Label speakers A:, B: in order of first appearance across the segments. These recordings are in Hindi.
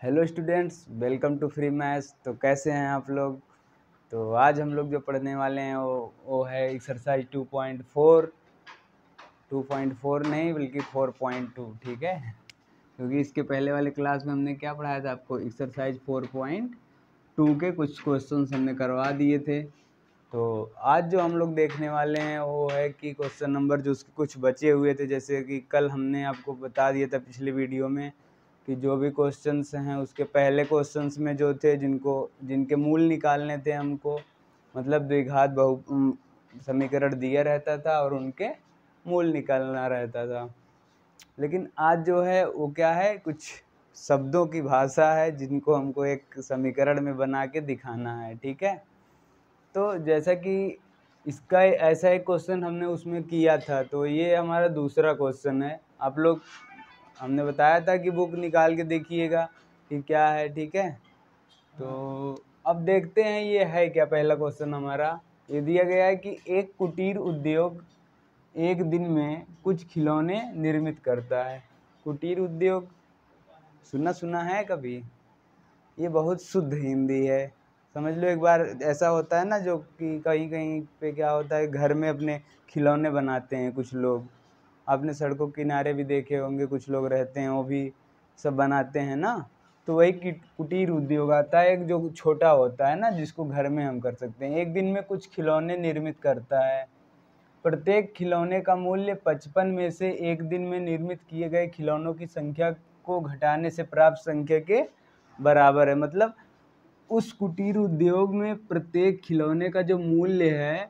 A: Hello students, welcome to free maths. तो कैसे हैं आप लोग? तो आज हम लोग जो पढ़ने वाले हैं वो है एक्सरसाइज 2.4। 2.4 नहीं बल्कि 4.2, ठीक है। क्योंकि इसके पहले वाले क्लास में हमने क्या पढ़ाया था आपको, एक्सरसाइज 4.2 के कुछ क्वेश्चंस हमने करवा दिए थे। तो आज जो हम लोग देखने वाले हैं वो है कि क्वेश्चन नंबर जो उसके कुछ बचे हुए थे, जैसे कि कल हमने आपको बता दिया था पिछले वीडियो में कि जो भी क्वेश्चंस हैं उसके पहले क्वेश्चंस में जो थे जिनके मूल निकालने थे हमको, मतलब द्विघात बहु समीकरण दिया रहता था और उनके मूल निकालना रहता था। लेकिन आज जो है वो क्या है, कुछ शब्दों की भाषा है जिनको हमको एक समीकरण में बना के दिखाना है, ठीक है। तो जैसा कि इसका ऐसा एक क्वेश्चन हमने उसमें किया था, तो ये हमारा दूसरा क्वेश्चन है। आप लोग, हमने बताया था कि बुक निकाल के देखिएगा कि क्या है, ठीक है। तो अब देखते हैं ये है क्या। पहला क्वेश्चन हमारा ये दिया गया है कि एक कुटीर उद्योग एक दिन में कुछ खिलौने निर्मित करता है। कुटीर उद्योग सुना है कभी? ये बहुत शुद्ध हिंदी है, समझ लो एक बार। ऐसा होता है ना जो कि कहीं कहीं पे क्या होता है, घर में अपने खिलौने बनाते हैं कुछ लोग। आपने सड़कों के किनारे भी देखे होंगे, कुछ लोग रहते हैं वो भी सब बनाते हैं ना। तो वही कुटीर उद्योग आता है, एक जो छोटा होता है ना, जिसको घर में हम कर सकते हैं। एक दिन में कुछ खिलौने निर्मित करता है। प्रत्येक खिलौने का मूल्य 55 में से एक दिन में निर्मित किए गए खिलौनों की संख्या को घटाने से प्राप्त संख्या के बराबर है। मतलब उस कुटीर उद्योग में प्रत्येक खिलौने का जो मूल्य है,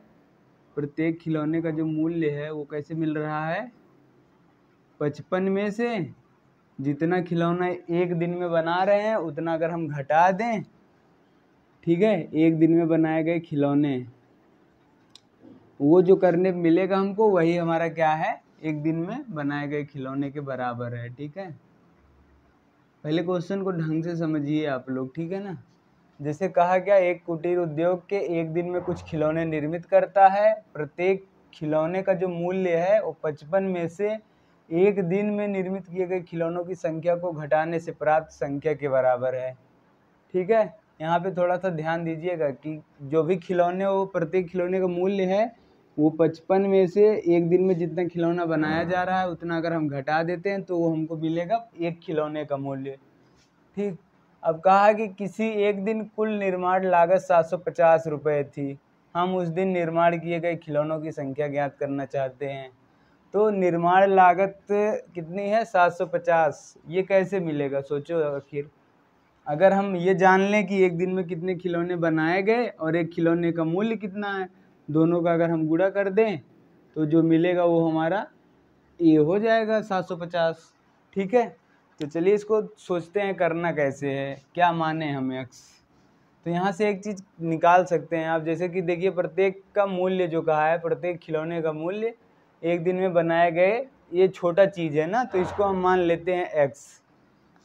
A: प्रत्येक खिलौने का जो मूल्य है वो कैसे मिल रहा है, 55 में से जितना खिलौना एक दिन में बना रहे हैं उतना अगर हम घटा दें, ठीक है, एक दिन में बनाए गए खिलौने, वो जो करने मिलेगा हमको वही हमारा क्या है, एक दिन में बनाए गए खिलौने के बराबर है, ठीक है। पहले क्वेश्चन को ढंग से समझिए आप लोग, ठीक है ना। जैसे कहा गया, एक कुटीर उद्योग के एक दिन में कुछ खिलौने निर्मित करता है। प्रत्येक खिलौने का जो मूल्य है वो 55 में से एक दिन में निर्मित किए गए खिलौनों की संख्या को घटाने से प्राप्त संख्या के बराबर है, ठीक है। यहाँ पे थोड़ा सा ध्यान दीजिएगा कि जो भी खिलौने, वो प्रत्येक खिलौने का मूल्य है वो 55 में से एक दिन में जितना खिलौना बनाया जा रहा है उतना अगर हम घटा देते हैं तो वो हमको मिलेगा एक खिलौने का मूल्य, ठीक। अब कहा कि किसी एक दिन कुल निर्माण लागत 750 रुपये थी। हम उस दिन निर्माण किए गए खिलौनों की संख्या ज्ञात करना चाहते हैं। तो निर्माण लागत कितनी है, 750। ये कैसे मिलेगा सोचो आखिर। अगर हम ये जान लें कि एक दिन में कितने खिलौने बनाए गए और एक खिलौने का मूल्य कितना है, दोनों का अगर हम गुणा कर दें तो जो मिलेगा वो हमारा ये हो जाएगा 750, ठीक है। तो चलिए इसको सोचते हैं करना कैसे है, क्या माने हम एक्स। तो यहाँ से एक चीज़ निकाल सकते हैं आप, जैसे कि देखिए प्रत्येक का मूल्य जो कहा है, प्रत्येक खिलौने का मूल्य एक दिन में बनाए गए, ये छोटा चीज़ है ना, तो इसको हम मान लेते हैं एक्स।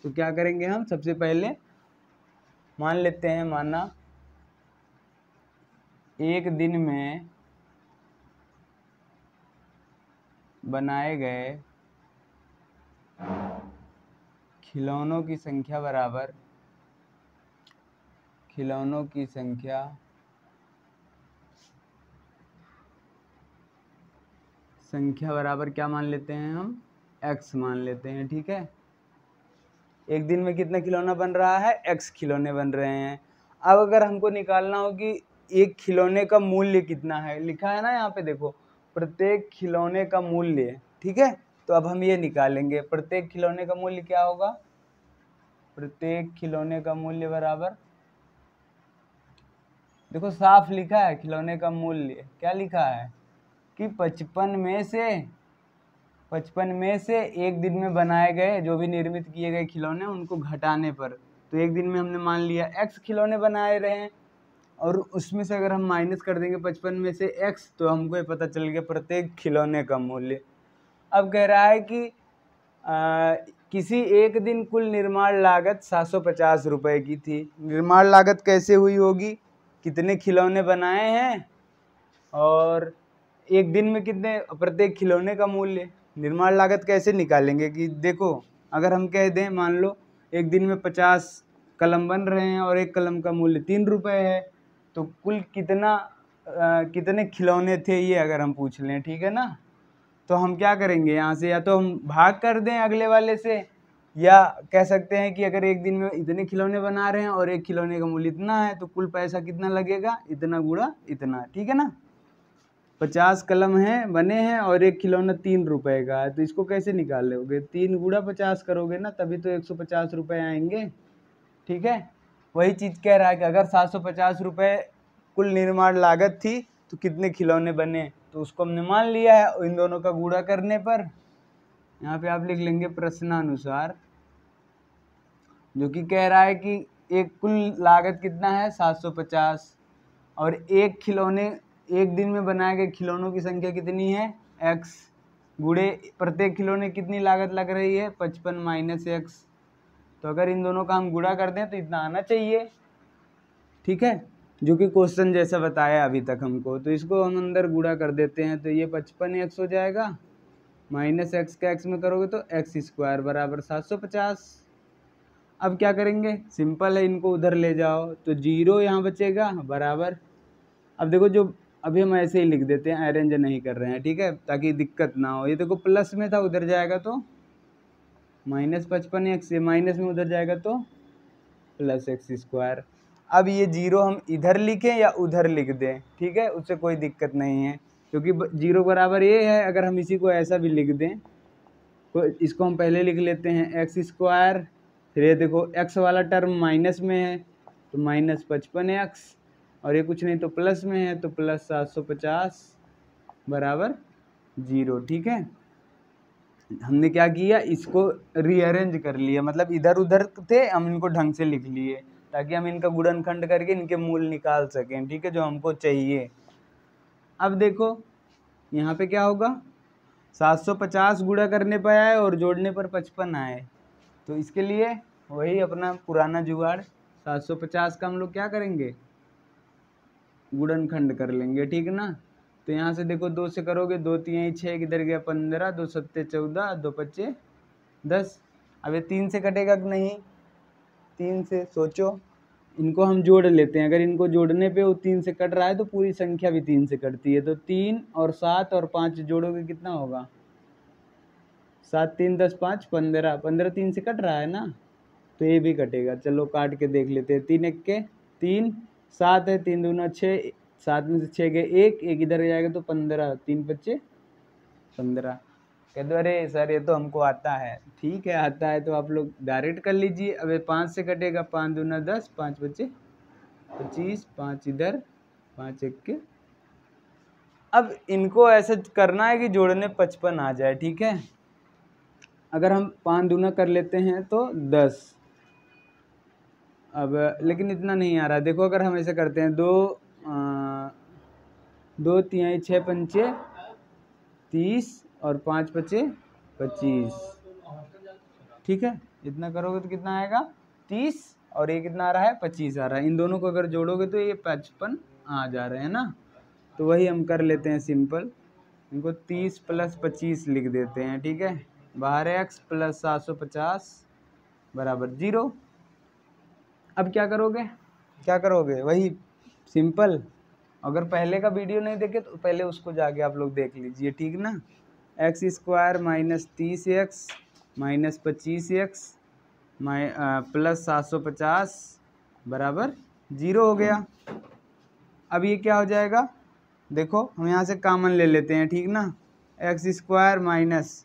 A: तो क्या करेंगे हम, सबसे पहले मान लेते हैं, माना एक दिन में बनाए गए खिलौनों की संख्या बराबर, खिलौनों की संख्या बराबर क्या मान लेते हैं हम, x मान लेते हैं, ठीक है। एक दिन में कितना खिलौना बन रहा है, x खिलौने बन रहे हैं। अब अगर हमको निकालना हो कि एक खिलौने का मूल्य कितना है, लिखा है ना यहाँ पे देखो, प्रत्येक खिलौने का मूल्य, ठीक है। तो अब हम ये निकालेंगे, प्रत्येक खिलौने का मूल्य क्या होगा, प्रत्येक खिलौने का मूल्य बराबर, देखो साफ लिखा है खिलौने का मूल्य, क्या लिखा है कि 55 में से एक दिन में बनाए गए जो भी निर्मित किए गए खिलौने उनको घटाने पर। तो एक दिन में हमने मान लिया x खिलौने बनाए रहे हैं और उसमें से अगर हम माइनस कर देंगे 55 में से x, तो हमको ये पता चल गया प्रत्येक खिलौने का मूल्य। अब कह रहा है कि किसी एक दिन कुल निर्माण लागत 750 रुपये की थी। निर्माण लागत कैसे हुई होगी, कितने खिलौने बनाए हैं और एक दिन में कितने, प्रत्येक खिलौने का मूल्य। निर्माण लागत कैसे निकालेंगे कि देखो, अगर हम कह दें मान लो एक दिन में 50 कलम बन रहे हैं और एक कलम का मूल्य 3 रुपये है, तो कुल कितने खिलौने थे ये अगर हम पूछ लें, ठीक है ना। तो हम क्या करेंगे यहाँ से, या तो हम भाग कर दें अगले वाले से, या कह सकते हैं कि अगर एक दिन में इतने खिलौने बना रहे हैं और एक खिलौने का मूल्य इतना है तो कुल पैसा कितना लगेगा, इतना गुणा इतना, ठीक है ना। 50 कलम हैं बने हैं और एक खिलौना 3 रुपये का है, तो इसको कैसे निकालोगे, 3 गुणा 50 करोगे ना, तभी तो 150 रुपये आएंगे, ठीक है। वही चीज़ कह रहा है कि अगर 750 रुपये कुल निर्माण लागत थी तो कितने खिलौने बने, तो उसको हमने मान लिया है। इन दोनों का गुणा करने पर यहाँ पे आप लिख लेंगे प्रश्नानुसार, जो कि कह रहा है कि एक कुल लागत कितना है 750, और एक दिन में बनाए गए खिलौनों की संख्या कितनी है x, गुणे प्रत्येक खिलौने कितनी लागत लग रही है 55 माइनस x। तो अगर इन दोनों का हम गुणा कर दें तो इतना आना चाहिए, ठीक है, जो कि क्वेश्चन जैसा बताया अभी तक हमको। तो इसको हम अंदर गुणा कर देते हैं, तो ये 55x हो जाएगा, माइनस x का x में करोगे तो x स्क्वायर बराबर 750। अब क्या करेंगे, सिंपल है, इनको उधर ले जाओ तो 0 यहाँ बचेगा बराबर। अब देखो, जो अभी हम ऐसे ही लिख देते हैं, अरेंज नहीं कर रहे हैं, ठीक है, ताकि दिक्कत ना हो। ये देखो प्लस में था, उधर जाएगा तो माइनस 55x, ये माइनस में उधर जाएगा तो प्लस x स्क्वायर। अब ये 0 हम इधर लिखें या उधर लिख दें, ठीक है, उससे कोई दिक्कत नहीं है, क्योंकि 0 बराबर ये है। अगर हम इसी को ऐसा भी लिख दें तो इसको हम पहले लिख लेते हैं एक्स स्क्वायर, फिर ये देखो x वाला टर्म माइनस में है तो माइनस 55x, और ये कुछ नहीं तो प्लस में है तो प्लस 750 बराबर 0, ठीक है। हमने क्या किया, इसको रीअरेंज कर लिया, मतलब इधर उधर थे, हम इनको ढंग से लिख लिए ताकि हम इनका गुणनखंड करके इनके मूल निकाल सकें, ठीक है, जो हमको चाहिए। अब देखो यहाँ पे क्या होगा, 750 गुणा करने पर आए और जोड़ने पर 55 आए, तो इसके लिए वही अपना पुराना जुगाड़, 750 का हम लोग क्या करेंगे, गुणनखंड कर लेंगे, ठीक ना। तो यहाँ से देखो 2 से करोगे, 2 3 6, किधर गया 15, 2 7 14, 2 5 10। अब ये 3 से कटेगा कि नहीं, 3 से सोचो, इनको हम जोड़ लेते हैं। अगर इनको जोड़ने पे वो 3 से कट रहा है तो पूरी संख्या भी 3 से कटती है, तो 3 और 7 और 5 जोड़ोगे कितना होगा, 7 3 10 5 15, 15 3 से कट रहा है ना, तो ये भी कटेगा। चलो काट के देख लेते हैं, 3 1 के 3, 7 है, 3 दूना 6, 7 में से 6 गए 1 इधर जाएगा तो 15, 3 5 15। कह दो अरे सर ये तो हमको आता है, ठीक है आता है तो आप लोग डायरेक्ट कर लीजिए। अब 5 से कटेगा, 5 दूना 10, 5 5 25, 5 इधर, 5 1 के। अब इनको ऐसे करना है कि जोड़ने 55 आ जाए, ठीक है। अगर हम 5 दूना कर लेते हैं तो 10, अब लेकिन इतना नहीं आ रहा, देखो अगर हम ऐसे करते हैं 2 3 6 पंचे 30 और 5 5 25, ठीक है, इतना करोगे तो कितना आएगा 30, और ये कितना आ रहा है 25 आ रहा है। इन दोनों को अगर जोड़ोगे तो ये 55 आ जा रहे हैं ना। तो वही हम कर लेते हैं सिंपल, इनको 30 + 25 लिख देते हैं, ठीक है, बाहर x + 750 बराबर 0। अब क्या करोगे, वही सिंपल। अगर पहले का वीडियो नहीं देखे तो पहले उसको जाके आप लोग देख लीजिए, ठीक ना। x square minus 30x minus 25x plus 750 बराबर 0 हो गया। अब ये क्या हो जाएगा, देखो हम यहाँ से कामन ले लेते हैं, ठीक ना, एक्स स्क्वायर माइनस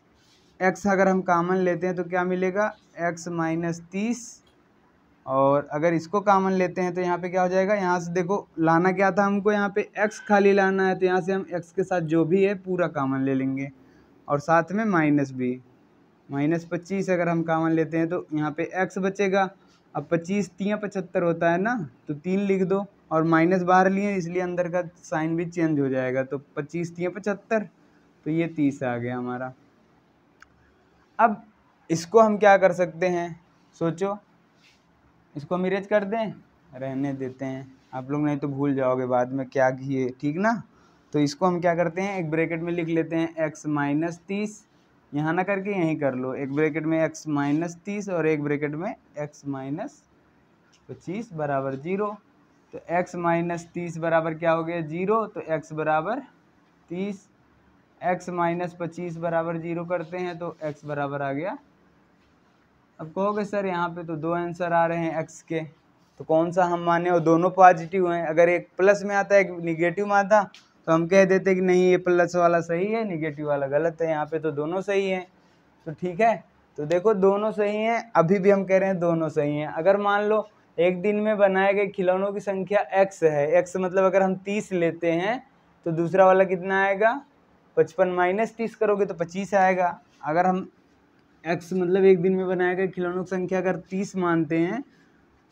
A: एक्स अगर हम कामन लेते हैं तो क्या मिलेगा, x माइनस 30, और अगर इसको कामन लेते हैं तो यहाँ पे क्या हो जाएगा, यहाँ से देखो लाना क्या था हमको, यहाँ पे x खाली लाना है, तो यहाँ से हम x के साथ जो भी है पूरा कामन ले लेंगे, और साथ में माइनस भी, माइनस 25 अगर हम कामन लेते हैं तो यहाँ पे x बचेगा। अब 25 3 75 होता है ना, तो 3 लिख दो, और माइनस बाहर लिए इसलिए अंदर का साइन भी चेंज हो जाएगा, तो 25 3 75, तो ये 30 आ गया हमारा। अब इसको हम क्या कर सकते हैं, सोचो, इसको हम इरेज कर दें, रहने देते हैं, आप लोग नहीं तो भूल जाओगे बाद में क्या किए, ठीक ना। तो इसको हम क्या करते हैं, एक ब्रैकेट में लिख लेते हैं x माइनस 30 यहाँ ना करके यहीं कर लो, एक ब्रैकेट में x माइनस 30 और एक ब्रैकेट में x माइनस 25 बराबर 0। तो x माइनस 30 बराबर क्या हो गया 0, तो x बराबर 30, x माइनस 25 बराबर 0 करते हैं तो x बराबर आ गया। अब कहोगे सर यहाँ पे तो दो आंसर आ रहे हैं x के, तो कौन सा हम माने, और दोनों पॉजिटिव हैं। अगर एक प्लस में आता एक निगेटिव में आता तो हम कह देते कि नहीं ये प्लस वाला सही है निगेटिव वाला गलत है। यहाँ पे तो दोनों सही हैं, तो ठीक है। तो देखो दोनों सही हैं, अभी भी हम कह रहे हैं दोनों सही हैं। अगर मान लो एक दिन में बनाए गए खिलौनों की संख्या x है, x मतलब अगर हम 30 लेते हैं तो दूसरा वाला कितना आएगा, 55 माइनस 30 करोगे तो 25 आएगा। अगर हम x मतलब एक दिन में बनाए गए खिलौनों की संख्या अगर 30 मानते हैं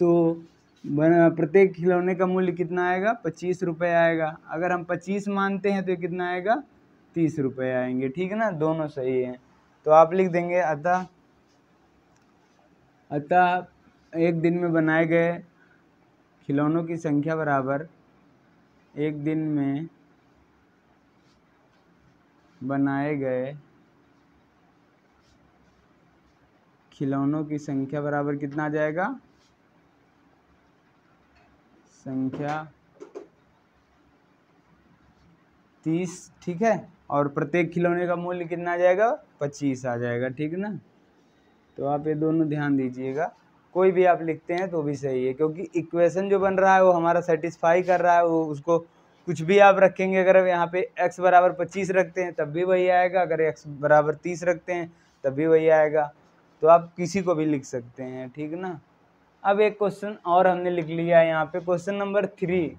A: तो प्रत्येक खिलौने का मूल्य कितना आएगा, 25 रुपये आएगा। अगर हम 25 मानते हैं तो ये कितना आएगा, 30 रुपये आएंगे। ठीक है ना, दोनों सही हैं। तो आप लिख देंगे अतः एक दिन में बनाए गए खिलौनों की संख्या बराबर एक दिन में बनाए गए खिलौनों की संख्या बराबर कितना आ जाएगा, संख्या 30। ठीक है, और प्रत्येक खिलौने का मूल्य कितना आ जाएगा, 25 आ जाएगा। ठीक है ना, तो आप ये दोनों ध्यान दीजिएगा। कोई भी आप लिखते हैं तो भी सही है, क्योंकि इक्वेशन जो बन रहा है वो हमारा सेटिस्फाई कर रहा है। वो उसको कुछ भी आप रखेंगे, अगर यहाँ पे x बराबर 25 रखते हैं तब भी वही आएगा, अगर x बराबर 30 रखते हैं तब भी वही आएगा। तो आप किसी को भी लिख सकते हैं। ठीक ना, अब एक क्वेश्चन और हमने लिख लिया है यहाँ पे, क्वेश्चन नंबर 3,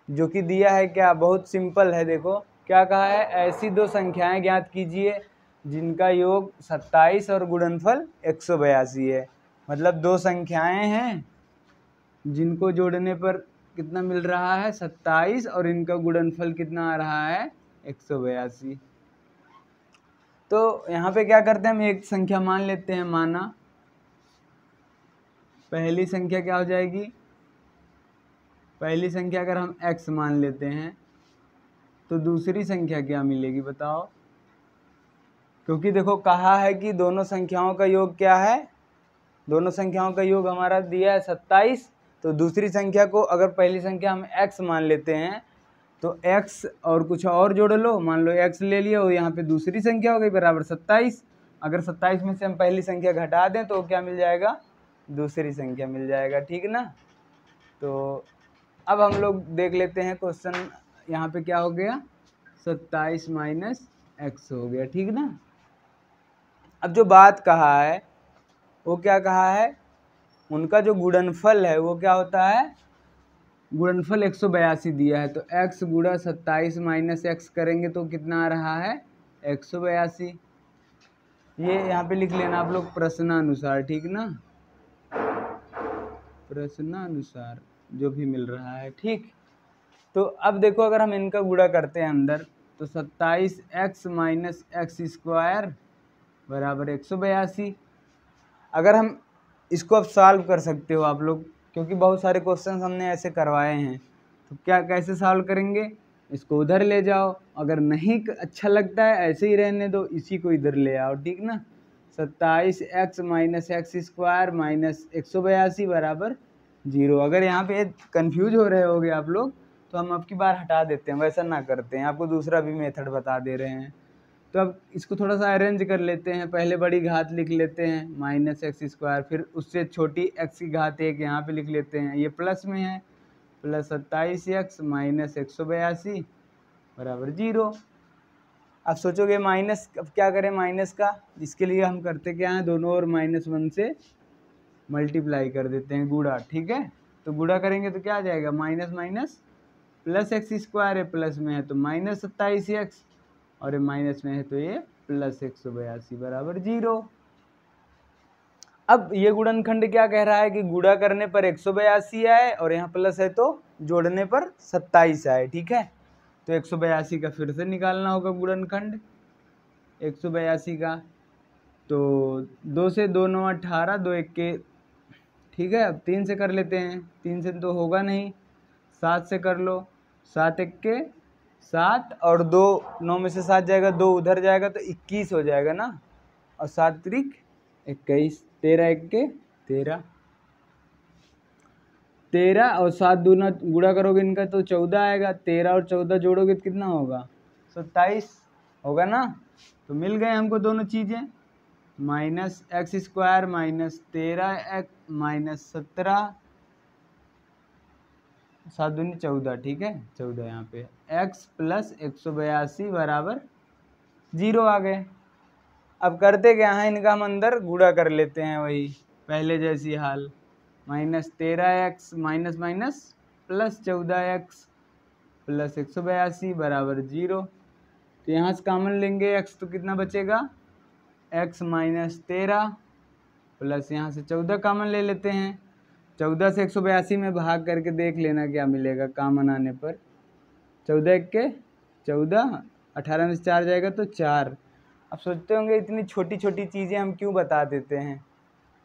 A: जो कि दिया है क्या, बहुत सिंपल है। देखो क्या कहा है, ऐसी दो संख्याएं ज्ञात कीजिए जिनका योग 27 और गुणनफल 182 है। मतलब दो संख्याएं हैं जिनको जोड़ने पर कितना मिल रहा है, 27, और इनका गुणनफल कितना आ रहा है, 182। तो यहाँ पे क्या करते हैं, हम एक संख्या मान लेते हैं। माना पहली संख्या क्या हो जाएगी, पहली संख्या अगर हम x मान लेते हैं तो दूसरी संख्या क्या मिलेगी बताओ। क्योंकि देखो कहा है कि दोनों संख्याओं का योग क्या है, दोनों संख्याओं का योग हमारा दिया है 27। तो दूसरी संख्या को अगर पहली संख्या हम x मान लेते हैं तो x और कुछ और जोड़ लो, मान लो x ले लिया और यहाँ पे दूसरी संख्या हो गई बराबर 27। अगर 27 में से हम पहली संख्या घटा दें तो क्या मिल जाएगा, दूसरी संख्या मिल जाएगा। ठीक ना, तो अब हम लोग देख लेते हैं क्वेश्चन। यहाँ पे क्या हो गया, 27 माइनस x हो गया। ठीक ना, अब जो बात कहा है वो क्या कहा है, उनका जो गुणनफल है वो क्या होता है, गुणनफल 182 दिया है। तो x गुणा 27 माइनस x करेंगे तो कितना आ रहा है, 182। ये यहाँ पे लिख लेना आप लोग प्रश्नानुसार। ठीक ना, प्रश्नानुसार जो भी मिल रहा है। ठीक, तो अब देखो अगर हम इनका गुणा करते हैं अंदर तो 27x माइनस एक्स स्क्वायर बराबर 182। अगर हम इसको अब सॉल्व कर सकते हो आप लोग, क्योंकि बहुत सारे क्वेश्चन हमने ऐसे करवाए हैं। तो क्या कैसे सॉल्व करेंगे, इसको उधर ले जाओ, अगर नहीं अच्छा लगता है ऐसे ही रहने दो, इसी को इधर ले आओ। ठीक ना, 27x minus x square minus 182 बराबर 0। अगर यहाँ पे कंफ्यूज हो रहे होगे आप लोग तो हम अब की बार हटा देते हैं, वैसा ना करते हैं, आपको दूसरा भी मेथड बता दे रहे हैं। तो अब इसको थोड़ा सा अरेंज कर लेते हैं। पहले बड़ी घात लिख लेते हैं माइनस एक्स स्क्वायर, फिर उससे छोटी x की घात एक यहाँ पे लिख लेते हैं, ये प्लस में है, प्लस 27x माइनस 182 बराबर 0। अब सोचोगे माइनस अब क्या करें माइनस का, इसके लिए हम करते क्या हैं, दोनों ओर -1 से मल्टीप्लाई कर देते हैं, गुणा। ठीक है, तो गुणा करेंगे तो क्या आ जाएगा, minus minus plus X square है, प्लस में है तो माइनस 27x, और माइनस में है तो ये प्लस 182 बराबर 0। अब ये गुणनखंड क्या कह रहा है कि गुणा करने पर 182 आए और यहाँ प्लस है तो जोड़ने पर 27 आए। ठीक है, तो 182 का फिर से निकालना होगा गुणनखंड 182 का। तो 2 से 2 9 18, 2 1 के, ठीक है। अब 3 से कर लेते हैं, 3 से तो होगा नहीं, 7 से कर लो, 7 1 के 7 और 2 9 में से 7 जाएगा, 2 उधर जाएगा तो 21 हो जाएगा ना। और 7 त्रिक 21, 13 एक्के 13, 13 और 7 दूना गुणा करोगे इनका तो 14 आएगा। 13 और 14 जोड़ोगे तो कितना होगा? 27 होगा ना। तो मिल गए हमको दोनों चीज़ें, -x² माइनस 13 माइनस 17, 7 दूनी 14, ठीक है 14 यहाँ पे x प्लस 182 बराबर 0 आ गए। अब करते क्या है, इनका हम अंदर गुणा कर लेते हैं, वही पहले जैसी हाल, -13x minus minus plus 14x plus 182 बराबर 0। तो यहाँ से कॉमन लेंगे x तो कितना बचेगा, x माइनस 13 प्लस यहाँ से 14 कॉमन ले लेते हैं। 14 से 182 में भाग करके देख लेना क्या मिलेगा कॉमन आने पर। 14 के 14, 18 में से 4 जाएगा तो 4। अब सोचते होंगे इतनी छोटी छोटी चीज़ें हम क्यों बता देते हैं।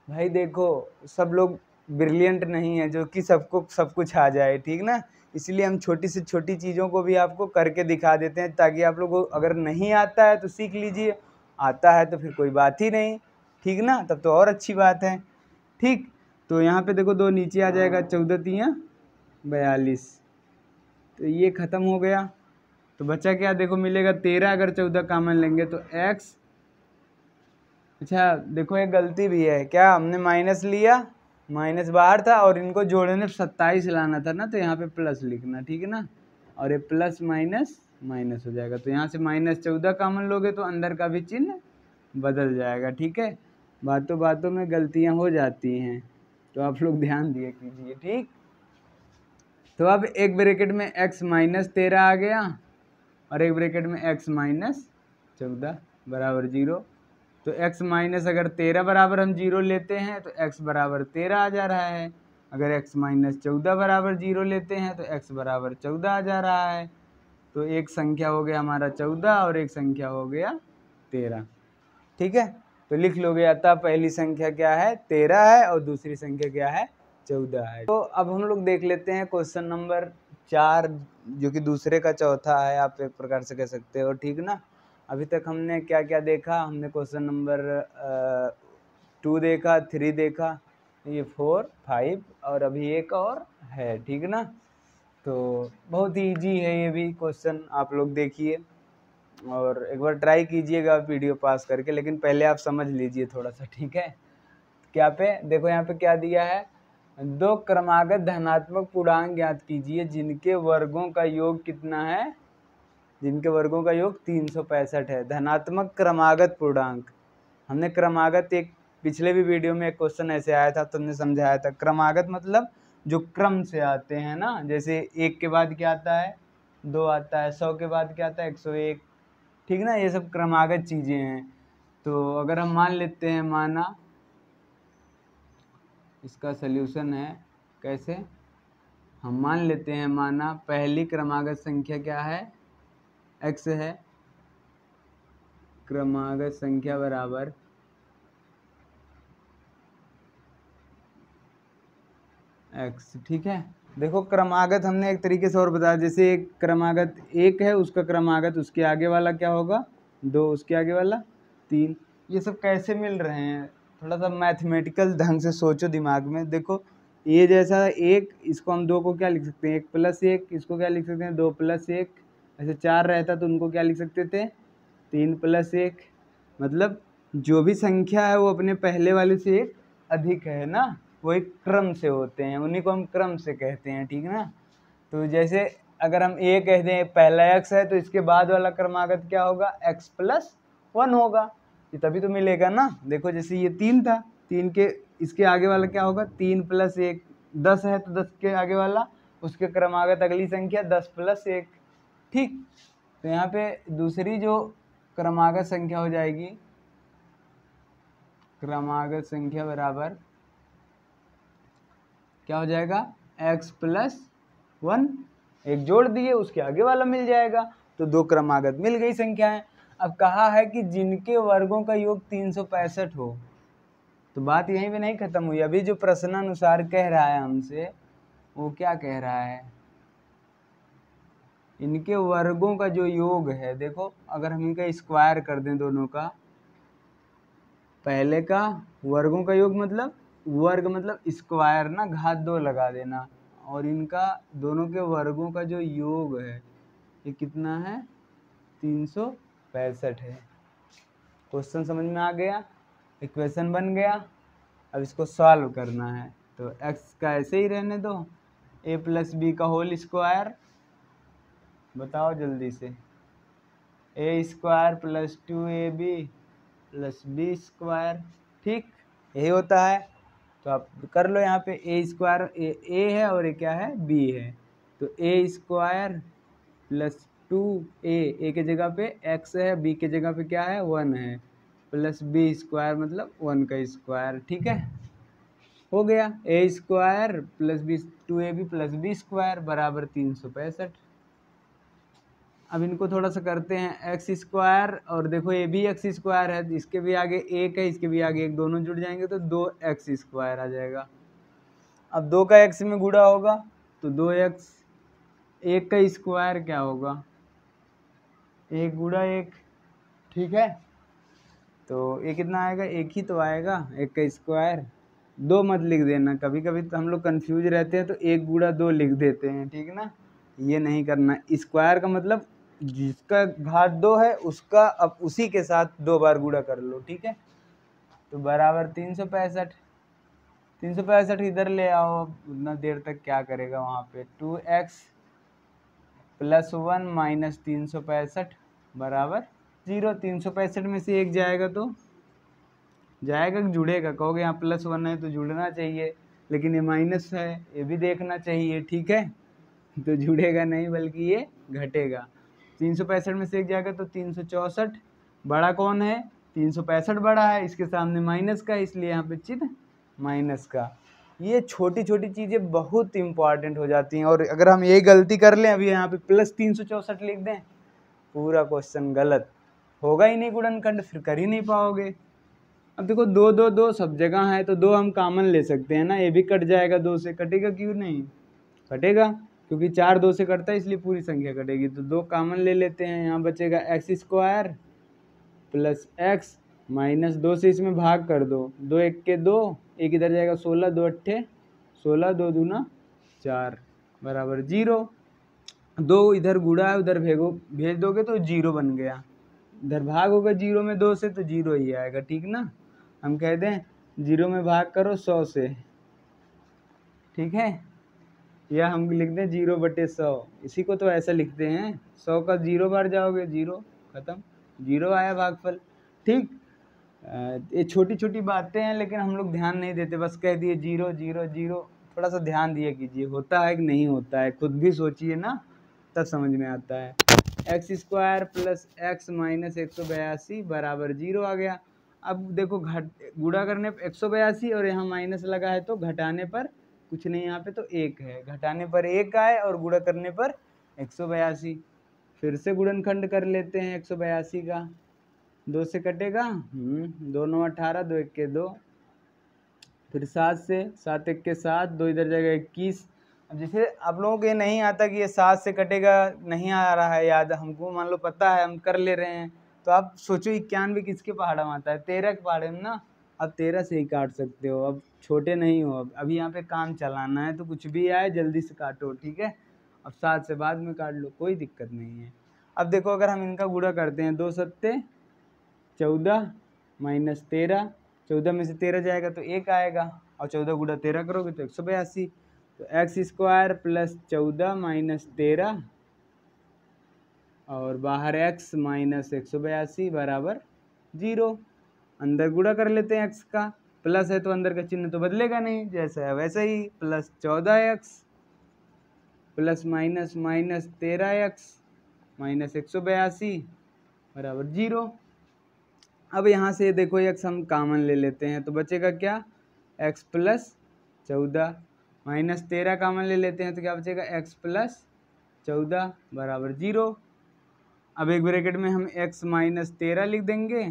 A: भाई देखो, सब लोग ब्रिलियंट नहीं है जो कि सबको सब कुछ आ जाए, ठीक ना। इसलिए हम छोटी से छोटी चीज़ों को भी आपको करके दिखा देते हैं, ताकि आप लोग को अगर नहीं आता है तो सीख लीजिए, आता है तो फिर कोई बात ही नहीं, ठीक ना, तब तो और अच्छी बात है। ठीक, तो यहाँ पे देखो 2 नीचे आ जाएगा, 14 तियाँ 42, तो ये ख़त्म हो गया। तो बचा क्या, देखो मिलेगा 13, अगर 14 कॉमन लेंगे तो x। अच्छा देखो एक गलती भी है, क्या हमने माइनस लिया, माइनस बाहर था और इनको जोड़ने 27 लाना था ना, तो यहाँ पे प्लस लिखना, ठीक है ना। और ये प्लस माइनस माइनस हो जाएगा, तो यहाँ से -14 कॉमन लोगे तो अंदर का भी चिन्ह बदल जाएगा, ठीक है। बातों बातों में गलतियाँ हो जाती हैं, तो आप लोग ध्यान दिया कीजिए, ठीक। तो अब एक ब्रैकेट में x माइनस 13 आ गया और एक ब्रैकेट में x माइनस 14 बराबर 0। तो x माइनस अगर 13 बराबर हम 0 लेते हैं तो x बराबर 13 आ जा रहा है। अगर x माइनस 14 बराबर 0 लेते हैं तो x बराबर 14 आ जा रहा है। तो एक संख्या हो गया हमारा 14 और एक संख्या हो गया 13, ठीक है। तो लिख लोगे, अतः पहली संख्या क्या है, 13 है और दूसरी संख्या क्या है, 14 है। तो अब हम लोग देख लेते हैं क्वेश्चन नंबर 4, जो कि दूसरे का चौथा है, आप एक प्रकार से कह सकते हो, ठीक ना। अभी तक हमने क्या क्या देखा, हमने क्वेश्चन नंबर 2 देखा, 3 देखा, ये 4, 5 और अभी एक और है, ठीक ना। तो बहुत ही ईजी है ये भी क्वेश्चन, आप लोग देखिए और एक बार ट्राई कीजिएगा वीडियो पास करके, लेकिन पहले आप समझ लीजिए थोड़ा सा, ठीक है। क्या पे देखो, यहाँ पे क्या दिया है, 2 क्रमागत धनात्मक पूर्णांक ज्ञात कीजिए जिनके वर्गों का योग कितना है, जिनके वर्गों का योग 365 है। धनात्मक क्रमागत पूर्णांक, हमने क्रमागत एक पिछले भी वीडियो में एक क्वेश्चन ऐसे आया था तो हमने समझाया था। क्रमागत मतलब जो क्रम से आते हैं ना, जैसे 1 के बाद क्या आता है, 2 आता है, 100 के बाद क्या आता है, 101, ठीक ना, ये सब क्रमागत चीज़ें हैं। तो अगर हम मान लेते हैं, माना इसका सल्यूशन है, कैसे, हम मान लेते हैं, माना पहली क्रमागत संख्या क्या है, x है, क्रमागत संख्या बराबर x, ठीक है। देखो क्रमागत हमने एक तरीके से और बताया, जैसे एक क्रमागत 1 है, उसका क्रमागत उसके आगे वाला क्या होगा, 2, उसके आगे वाला 3। ये सब कैसे मिल रहे हैं, थोड़ा सा मैथमेटिकल ढंग से सोचो दिमाग में। देखो ये जैसा 1, इसको हम 2 को क्या लिख सकते हैं, 1 प्लस 1, इसको क्या लिख सकते हैं, 2 प्लस 1। ऐसे 4 रहता तो उनको क्या लिख सकते थे, 3 प्लस 1। मतलब जो भी संख्या है वो अपने पहले वाले से एक अधिक है ना, वो एक क्रम से होते हैं, उन्हीं को हम क्रम से कहते हैं, ठीक ना। तो जैसे अगर हम ए कह दें पहला x है तो इसके बाद वाला क्रमागत क्या होगा, x प्लस 1 होगा, ये तभी तो मिलेगा ना। देखो जैसे ये 3 था, 3 के इसके आगे वाला क्या होगा, 3 प्लस 1, 10 है तो 10 के आगे वाला उसके क्रमागत अगली संख्या 10 प्लस 1, ठीक। तो यहाँ पे दूसरी जो क्रमागत संख्या हो जाएगी, क्रमागत संख्या बराबर क्या हो जाएगा, x प्लस 1, एक जोड़ दिए उसके आगे वाला मिल जाएगा, तो 2 क्रमागत मिल गई संख्याएं। अब कहा है कि जिनके वर्गों का योग 365 हो, तो बात यहीं पे नहीं खत्म हुई, अभी जो प्रश्नानुसार कह रहा है हमसे, वो क्या कह रहा है, इनके वर्गों का जो योग है, देखो अगर हम इनका स्क्वायर कर दें दोनों का, पहले का वर्गों का योग मतलब वर्ग मतलब स्क्वायर ना, घात 2 लगा देना, और इनका दोनों के वर्गों का जो योग है ये कितना है, 365 है। क्वेश्चन समझ में आ गया, इक्वेशन बन गया। अब इसको सॉल्व करना है, तो x का ऐसे ही रहने दो, a प्लस बी का होल स्क्वायर, बताओ जल्दी से, A square plus 2ab plus B square, ठीक यही होता है। तो आप कर लो, यहाँ पे ए स्क्वायर ए है और ये क्या है, बी है, तो ए स्क्वायर प्लस 2a, के जगह पे x है, b के जगह पे क्या है 1 है, प्लस बी स्क्वायर मतलब 1 का स्क्वायर, ठीक है, हो गया। A square plus B 2ab plus B square बराबर 365। अब इनको थोड़ा सा करते हैं, एक्स स्क्वायर, और देखो ये भी एक्स स्क्वायर है, इसके भी आगे एक है, इसके भी आगे एक, दोनों जुड़ जाएंगे तो 2x स्क्वायर आ जाएगा। अब 2 का x में गुणा होगा तो 2x, 1 का स्क्वायर क्या होगा, 1 गुणा 1, ठीक है, तो ये कितना आएगा, 1 ही तो आएगा, 1 का स्क्वायर। 2 मत लिख देना, कभी कभी तो हम लोग कंफ्यूज रहते हैं तो 1 गुणा 2 लिख देते हैं, ठीक है ना, ये नहीं करना। स्क्वायर का मतलब जिसका घात 2 है उसका अब उसी के साथ 2 बार गुणा कर लो, ठीक है, तो बराबर 365। 365 इधर ले आओ, उतना देर तक क्या करेगा वहाँ पे, 2x प्लस 1 माइनस 365 बराबर 0। 365 में से एक जाएगा तो जाएगा कि जुड़ेगा, कहोगे यहाँ प्लस 1 है तो जुड़ना चाहिए, लेकिन ये माइनस है, ये भी देखना चाहिए, ठीक है, तो जुड़ेगा नहीं बल्कि ये घटेगा। 365 में से एक जाएगा तो 364, बड़ा कौन है, 365 बड़ा है, इसके सामने माइनस का, इसलिए यहाँ पे चिन्ह माइनस का। ये छोटी छोटी चीज़ें बहुत इंपॉर्टेंट हो जाती हैं, और अगर हम यही गलती कर लें, अभी यहाँ पे प्लस 364 लिख दें, पूरा क्वेश्चन गलत होगा ही नहीं, गुणनखंड फिर कर ही नहीं पाओगे। अब देखो 2 2 2 सब जगह है, तो 2 हम कॉमन ले सकते हैं ना, ये भी कट जाएगा, 2 से कटेगा क्यों नहीं, कटेगा, क्योंकि 4 2 से कटता है इसलिए पूरी संख्या कटेगी, तो 2 कॉमन ले लेते हैं, यहाँ बचेगा x square plus x minus 2 से इसमें भाग कर दो, 2 1 के 2, एक इधर जाएगा 16, 2 अट्ठे 16, 2 दूना 4 बराबर 0। 2 इधर गुणा है, उधर भेज दोगे तो 0 बन गया, इधर भाग होगा 0 में 2 से तो 0 ही आएगा, ठीक ना। हम कहते हैं 0 में भाग करो 100 से, ठीक है, या हम लिख दें 0/100, इसी को तो ऐसा लिखते हैं, 100 का 0 बार जाओगे 0 खत्म, 0 आया भागफल, ठीक। ये छोटी छोटी बातें हैं लेकिन हम लोग ध्यान नहीं देते, बस कह दिए 0 0 0, थोड़ा सा ध्यान दिया कीजिए, होता है कि नहीं होता है, खुद भी सोचिए ना, तब समझ में आता है। X square plus x minus 182 बराबर 0 आ गया। अब देखो गुणा करने पर 182 और यहाँ माइनस लगा है, तो घटाने पर कुछ नहीं, यहाँ पे तो 1 है, घटाने पर 1 आए और गुणा करने पर 182। फिर से गुणनखंड कर लेते हैं 182 का, 2 से कटेगा, 2 9 18, 2 1 के 2, फिर 7 से, 7 1 के 7, 2 इधर जाएगा 21। अब जैसे आप लोगों को ये नहीं आता कि ये 7 से कटेगा, नहीं आ रहा है याद, हमको मान लो पता है, हम कर ले रहे हैं, तो आप सोचो 91 किसके पहाड़ा में आता है, 13 के पहाड़े में ना, अब 13 से ही काट सकते हो, अब छोटे नहीं हो, अब अभी यहाँ पे काम चलाना है, तो कुछ भी आए जल्दी से काटो, ठीक है, अब 7 से बाद में काट लो, कोई दिक्कत नहीं है। अब देखो अगर हम इनका गुणा करते हैं, 2 सत्ते 14 माइनस 13, 14 में से 13 जाएगा तो 1 आएगा, और 14 गुणा 13 करोगे तो 182, तो एक्स स्क्वायर प्लस 14 माइनस 13 और बाहर x माइनस 182 बराबर 0। अंदर गुणा कर लेते हैं x का, प्लस है तो अंदर का चिन्ह तो बदलेगा नहीं, जैसा है वैसा ही, plus 14x plus minus minus 13x minus 182 बराबर 0। अब यहाँ से देखो x हम कॉमन ले लेते हैं, तो बचेगा क्या, x प्लस 14 माइनस 13 कॉमन ले लेते हैं, तो क्या बचेगा, x प्लस 14 बराबर 0। अब एक ब्रैकेट में हम x माइनस 13 लिख देंगे,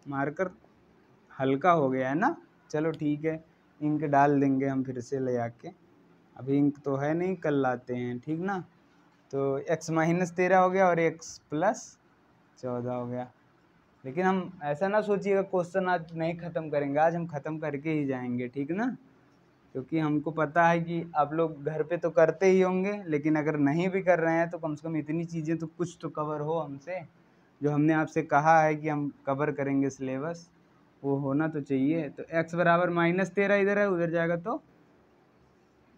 A: मार्कर हल्का हो गया है ना, चलो ठीक है, इंक डाल देंगे हम फिर से ले आके, अभी इंक तो है नहीं, कल लाते हैं, ठीक ना। तो x माइनस 13 हो गया और x प्लस 14 हो गया, लेकिन हम ऐसा ना सोचिएगा क्वेश्चन आज नहीं ख़त्म करेंगे, आज हम ख़त्म करके ही जाएंगे, ठीक ना। क्योंकि हमको पता है कि आप लोग घर पे तो करते ही होंगे, लेकिन अगर नहीं भी कर रहे हैं तो कम से कम इतनी चीज़ें तो कुछ तो कवर हो हमसे, जो हमने आपसे कहा है कि हम कवर करेंगे सिलेबस, वो होना तो चाहिए। तो x बराबर -13 इधर है, उधर जाएगा तो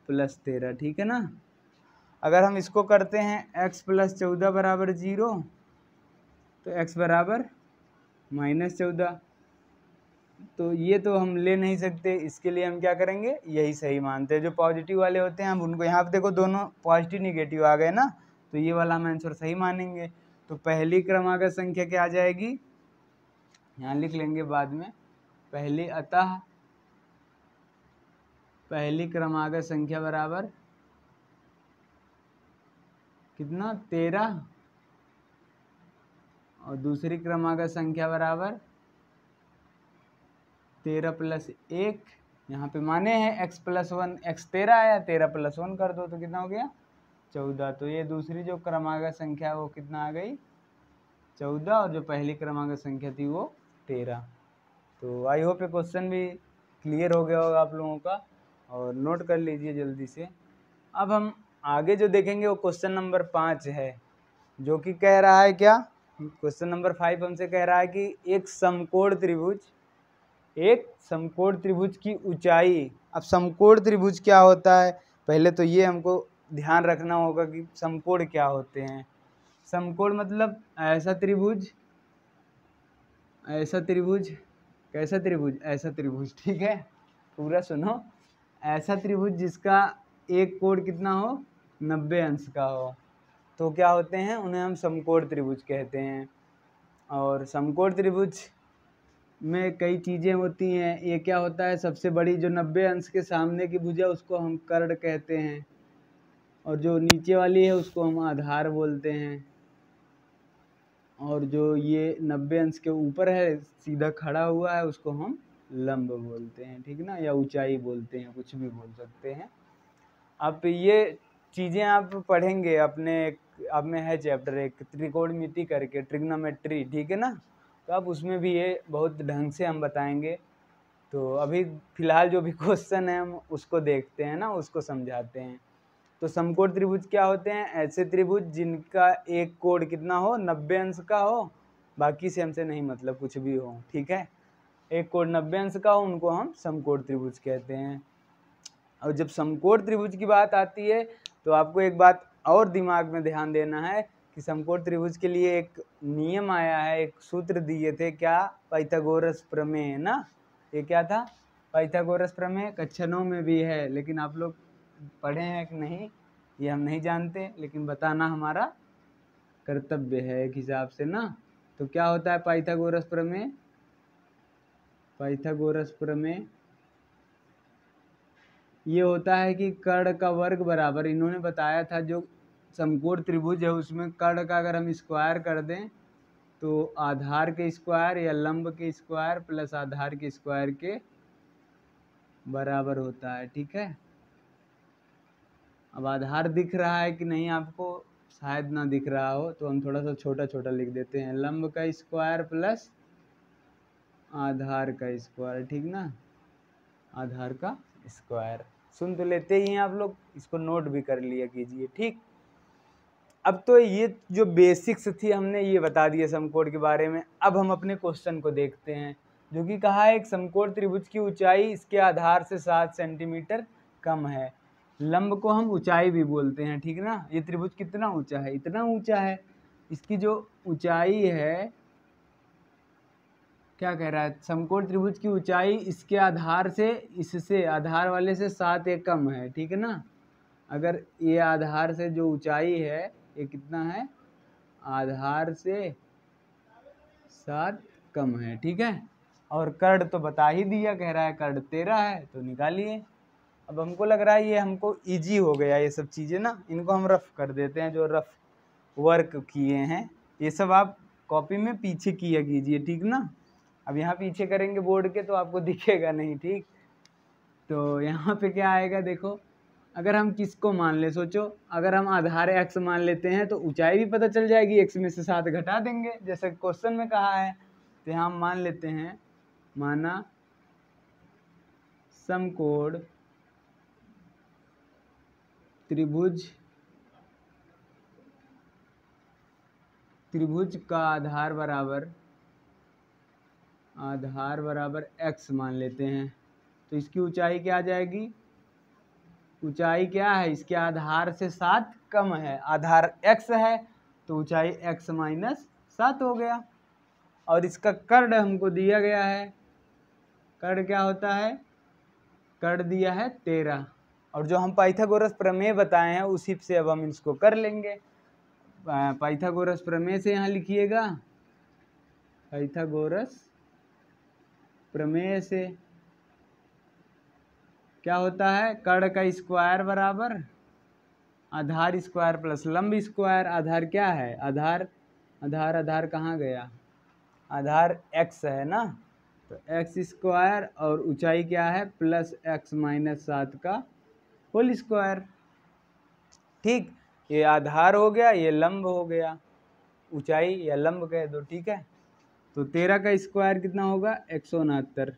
A: +13, ठीक है ना। अगर हम इसको करते हैं x + 14 बराबर 0, तो x बराबर -14, तो ये तो हम ले नहीं सकते, इसके लिए हम क्या करेंगे, यही सही मानते हैं। जो पॉजिटिव वाले होते हैं हम उनको, यहाँ पे देखो दोनों पॉजिटिव निगेटिव आ गए ना, तो ये वाला हम आंसर सही मानेंगे। तो पहली क्रमागत संख्या क्या आ जाएगी, यहाँ लिख लेंगे बाद में, अतः पहली क्रमागत संख्या बराबर कितना, 13, और दूसरी क्रमागत संख्या बराबर 13 + 1, यहाँ पे माने हैं x + 1, x 13 आया, 13 + 1 कर दो तो कितना हो गया 14। तो ये दूसरी जो क्रमागत संख्या वो कितना आ गई 14, और जो पहली क्रमागत संख्या थी वो 13। तो आई होप ये क्वेश्चन भी क्लियर हो गया होगा आप लोगों का, और नोट कर लीजिए जल्दी से। अब हम आगे जो देखेंगे वो क्वेश्चन नंबर 5 है, जो कि कह रहा है क्या, क्वेश्चन नंबर 5 हमसे कह रहा है कि एक समकोण त्रिभुज की ऊंचाई। अब समकोण त्रिभुज क्या होता है, पहले तो ये हमको ध्यान रखना होगा कि समकोण क्या होते हैं। समकोण मतलब ऐसा त्रिभुज, कैसा त्रिभुज, ठीक है, पूरा सुनो। ऐसा त्रिभुज जिसका एक कोण कितना हो, 90 अंश का हो, तो क्या होते हैं, उन्हें हम समकोण त्रिभुज कहते हैं। और समकोण त्रिभुज में कई चीज़ें होती हैं। ये क्या होता है, सबसे बड़ी जो 90 अंश के सामने की भुजा उसको हम कर्ण कहते हैं, और जो नीचे वाली है उसको हम आधार बोलते हैं, और जो ये 90 अंश के ऊपर है सीधा खड़ा हुआ है उसको हम लंब बोलते हैं, ठीक ना, या ऊंचाई बोलते हैं, कुछ भी बोल सकते हैं। अब ये चीज़ें आप पढ़ेंगे अपने, अब में है चैप्टर एक त्रिकोणमिति करके, ट्रिग्नोमेट्री, ठीक है ना, तो आप उसमें भी ये बहुत ढंग से हम बताएंगे। तो अभी फ़िलहाल जो भी क्वेश्चन है हम उसको देखते हैं ना, उसको समझाते हैं। तो समकोण त्रिभुज क्या होते हैं, ऐसे त्रिभुज जिनका एक कोण कितना हो, 90 अंश का हो, बाकी से हमसे नहीं मतलब कुछ भी हो, ठीक है, एक कोण 90 अंश का हो, उनको हम समकोण त्रिभुज कहते हैं। और जब समकोण त्रिभुज की बात आती है तो आपको एक बात और दिमाग में ध्यान देना है कि समकोण त्रिभुज के लिए एक नियम आया है, एक सूत्र दिए थे, क्या, पाइथागोरस प्रमेय ना, ये क्या था, पाइथागोरस प्रमेय। कक्षा 9 में भी है, लेकिन आप लोग पढ़े हैं कि नहीं ये हम नहीं जानते, लेकिन बताना हमारा कर्तव्य है एक हिसाब से ना। तो क्या होता है पाइथागोरस प्रमेय, ये होता है कि कर्ण का वर्ग बराबर, इन्होंने बताया था जो समकोण त्रिभुज है उसमें कर्ण का अगर हम स्क्वायर कर दें तो आधार के स्क्वायर या लंब के स्क्वायर प्लस आधार के स्क्वायर के बराबर होता है, ठीक है। अब आधार दिख रहा है कि नहीं आपको, शायद ना दिख रहा हो, तो हम थोड़ा सा छोटा छोटा लिख देते हैं, लंब का स्क्वायर प्लस आधार का स्क्वायर, ठीक ना, आधार का स्क्वायर। सुन तो लेते ही हैं आप लोग, इसको नोट भी कर लिया कीजिए, ठीक। अब तो ये जो बेसिक्स थी हमने ये बता दिए समकोण के बारे में। अब हम अपने क्वेश्चन को देखते हैं, जो कि कहा है एक समकोण त्रिभुज की ऊंचाई इसके आधार से 7 सेंटीमीटर कम है। लंब को हम ऊंचाई भी बोलते हैं, ठीक ना। ये त्रिभुज कितना ऊंचा है, इतना ऊंचा है, इसकी जो ऊंचाई है, क्या कह रहा है, समकोण त्रिभुज की ऊंचाई इसके आधार से, इससे आधार वाले से 7 एक कम है, ठीक है ना। अगर ये आधार से जो ऊंचाई है ये कितना है, आधार से 7 कम है, ठीक है। और कर्ण तो बता ही दिया, कह रहा है कर्ण 13 है, तो निकालिए। अब हमको लग रहा है ये हमको इजी हो गया, ये सब चीज़ें ना, इनको हम रफ कर देते हैं, जो रफ वर्क किए हैं ये सब आप कॉपी में पीछे किया कीजिए, ठीक ना। अब यहाँ पीछे करेंगे बोर्ड के तो आपको दिखेगा नहीं, ठीक। तो यहाँ पे क्या आएगा देखो, अगर हम किसको मान ले, सोचो, अगर हम आधार x मान लेते हैं तो ऊंचाई भी पता चल जाएगी, x में से 7 घटा देंगे जैसे क्वेश्चन में कहा है। तो यहाँ मान लेते हैं, माना समकोण त्रिभुज का आधार बराबर x मान लेते हैं। तो इसकी ऊंचाई क्या आ जाएगी, ऊंचाई क्या है, इसके आधार से 7 कम है, आधार x है तो ऊंचाई x माइनस 7 हो गया। और इसका कर्ण हमको दिया गया है, कर्ण क्या होता है, कर्ण दिया है 13। और जो हम पाइथागोरस प्रमेय बताए हैं उसी से अब हम इसको कर लेंगे। पाइथागोरस प्रमेय से यहाँ लिखिएगा, पाइथागोरस प्रमेय से क्या होता है, कर्ण का स्क्वायर बराबर आधार स्क्वायर प्लस लंब स्क्वायर। आधार क्या है, आधार कहाँ गया, आधार x है ना, तो x स्क्वायर और ऊंचाई क्या है प्लस x माइनस 7 का होल स्क्वायर। ठीक, ये आधार हो गया, ये लंब हो गया, ऊंचाई या लंब कह दो, ठीक है। तो 13 का स्क्वायर कितना होगा 169।